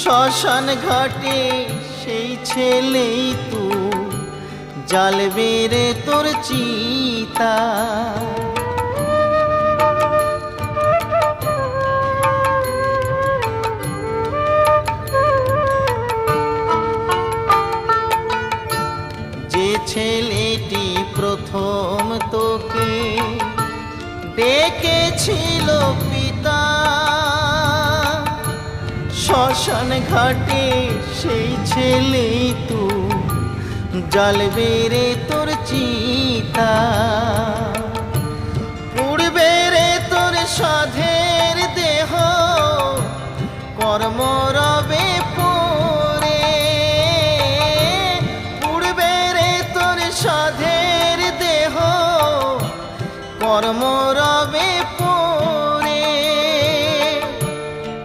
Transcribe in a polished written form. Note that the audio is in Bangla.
শ্মশান ঘাটে সেই ছেলেই তুই, জ্বালবে রে তোর চিতা। যে ছেলেটি প্রথম তোকে ডেকেছিল পিতা, শ্মশান ঘাটে সেই ছেলেই তুই, জ্বালবে রে তোর চিতা। পুড়বে রে তোর সাধের দেহ, কর্ম